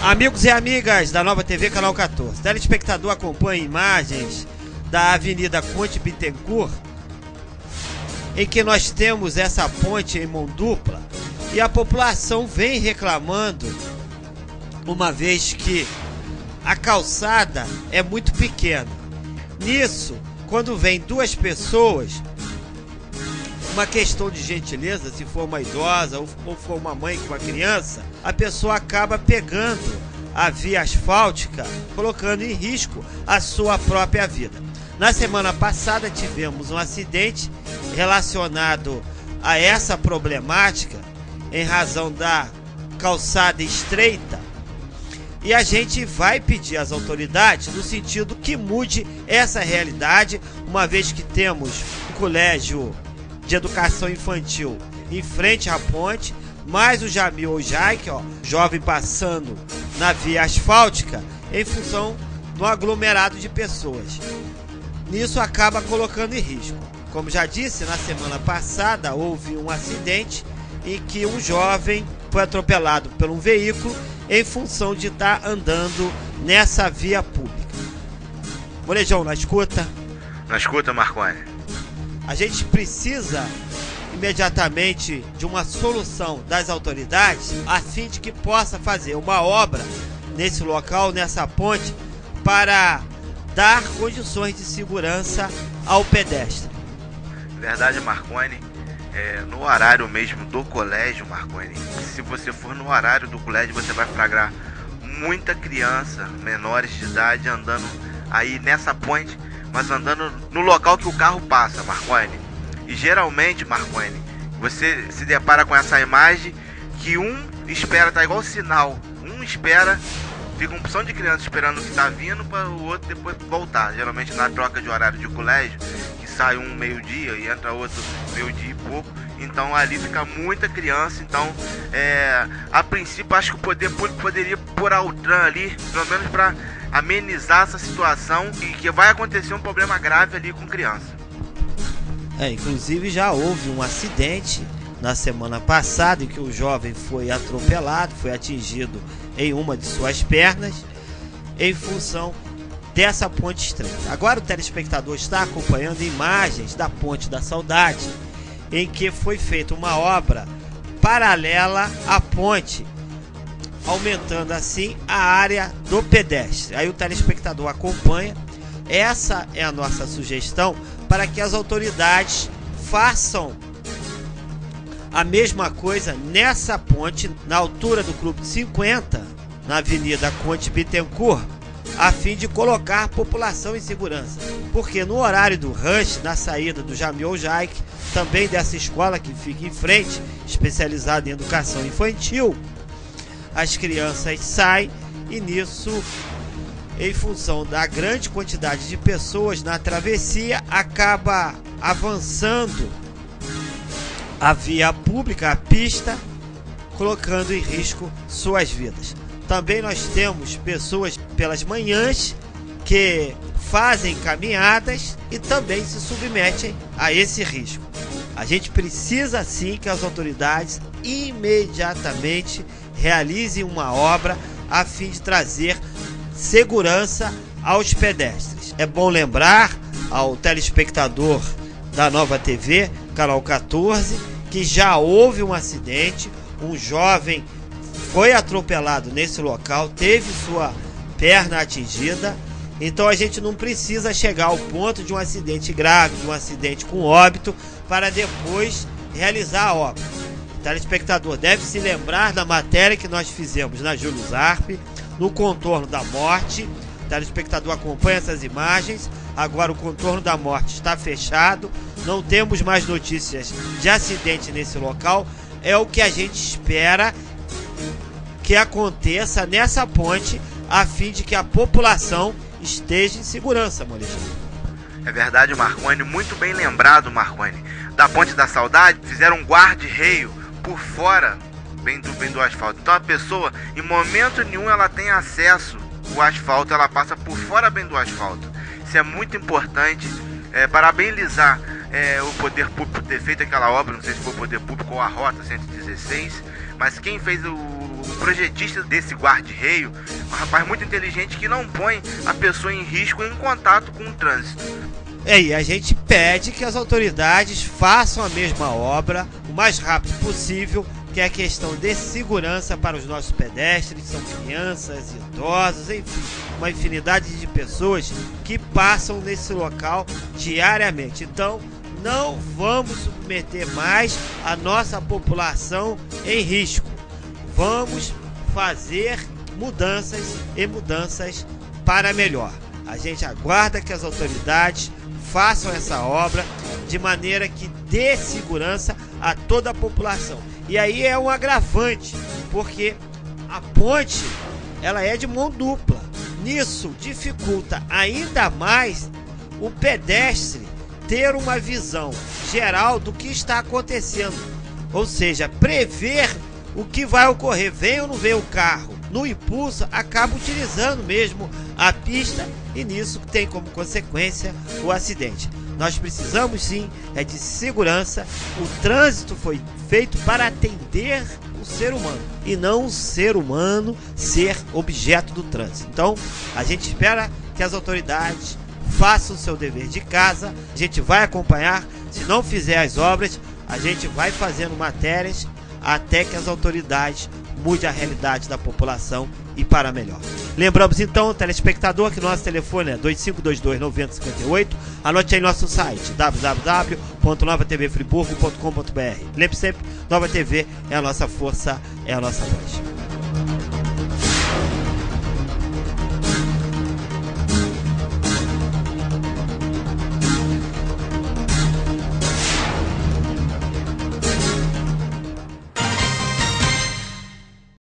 Amigos e amigas da Nova TV Canal 14, telespectador acompanha imagens da Avenida Conde Bittencourt, em que nós temos essa ponte em mão dupla e a população vem reclamando, uma vez que a calçada é muito pequena. Nisso, quando vem duas pessoas, uma questão de gentileza, se for uma idosa ou for uma mãe com uma criança, a pessoa acaba pegando a via asfáltica, colocando em risco a sua própria vida. Na semana passada tivemos um acidente relacionado a essa problemática em razão da calçada estreita, e a gente vai pedir às autoridades no sentido que mude essa realidade, uma vez que temos um colégio de educação infantil em frente à ponte, mais o Jamil Jaik, jovem passando na via asfáltica em função do aglomerado de pessoas. Nisso acaba colocando em risco. Como já disse, na semana passada houve um acidente em que um jovem foi atropelado por um veículo em função de estar andando nessa via pública. Molejão, na escuta? Na escuta, Marconi. A gente precisa imediatamente de uma solução das autoridades a fim de que possa fazer uma obra nesse local, nessa ponte, para dar condições de segurança ao pedestre. Verdade, Marconi. No horário mesmo do colégio, Marconi, se você for no horário do colégio, você vai flagrar muita criança, menores de idade, andando aí nessa ponte, mas andando no local que o carro passa, Marconi. E geralmente, Marconi, você se depara com essa imagem que um espera, tá igual sinal, um espera, fica uma opção de criança esperando o que tá vindo para o outro depois voltar. Geralmente na troca de horário de colégio, que sai um meio-dia e entra outro meio-dia e pouco, então ali fica muita criança. Então a princípio acho que o poder público poderia pôr a Altran ali, pelo menos para amenizar essa situação, e que vai acontecer um problema grave ali com criança. Inclusive já houve um acidente na semana passada em que o jovem foi atropelado, foi atingido em uma de suas pernas em função dessa ponte estreita. Agora o telespectador está acompanhando imagens da Ponte da Saudade, em que foi feita uma obra paralela à ponte, aumentando assim a área do pedestre. Aí o telespectador acompanha. Essa é a nossa sugestão para que as autoridades façam a mesma coisa nessa ponte, na altura do Clube 50, na Avenida Conde Bittencourt, a fim de colocar a população em segurança. Porque no horário do rush, na saída do Jamil Jaik, também dessa escola que fica em frente, especializada em educação infantil, as crianças saem e nisso, em função da grande quantidade de pessoas na travessia, acaba avançando a via pública, a pista, colocando em risco suas vidas. Também nós temos pessoas pelas manhãs que fazem caminhadas e também se submetem a esse risco. A gente precisa sim que as autoridades imediatamente realizem uma obra a fim de trazer segurança aos pedestres. É bom lembrar ao telespectador da Nova TV, Canal 14, que já houve um acidente, um jovem foi atropelado nesse local, teve sua perna atingida, então a gente não precisa chegar ao ponto de um acidente grave, de um acidente com óbito, para depois realizar a obra. O telespectador deve se lembrar da matéria que nós fizemos na Júlio Zarp, no contorno da morte. O telespectador acompanha essas imagens. Agora o contorno da morte está fechado, não temos mais notícias de acidente nesse local. É o que a gente espera que aconteça nessa ponte, a fim de que a população esteja em segurança, Molejão. É verdade, Marconi, muito bem lembrado, Marconi. Da Ponte da Saudade fizeram um guarda-reio por fora bem do asfalto. Então a pessoa, em momento nenhum, ela tem acesso ao asfalto, ela passa por fora bem do asfalto. Isso é muito importante. Parabenizar o poder público por ter feito aquela obra, não sei se foi o poder público ou a Rota 116, mas quem fez o O projetista desse guarda-reio é um rapaz muito inteligente que não põe a pessoa em risco em contato com o trânsito. E a gente pede que as autoridades façam a mesma obra o mais rápido possível, que é a questão de segurança para os nossos pedestres, são crianças, idosos, enfim, uma infinidade de pessoas que passam nesse local diariamente. Então, não vamos submeter mais a nossa população em risco. Vamos fazer mudanças para melhor. A gente aguarda que as autoridades façam essa obra de maneira que dê segurança a toda a população. E aí é um agravante, porque a ponte ela é de mão dupla. Nisso dificulta ainda mais o pedestre ter uma visão geral do que está acontecendo, ou seja, prever o que vai ocorrer, vem ou não vem o carro. No impulso, acaba utilizando mesmo a pista e nisso tem como consequência o acidente. Nós precisamos sim de segurança. O trânsito foi feito para atender o ser humano e não o ser humano ser objeto do trânsito. Então, a gente espera que as autoridades façam o seu dever de casa. A gente vai acompanhar. Se não fizer as obras, a gente vai fazendo matérias até que as autoridades mudem a realidade da população e para melhor. Lembramos então, telespectador, que nosso telefone é 2522-9058. Anote aí nosso site www.novatvfriburgo.com.br. Lembre sempre, Nova TV é a nossa força, é a nossa voz.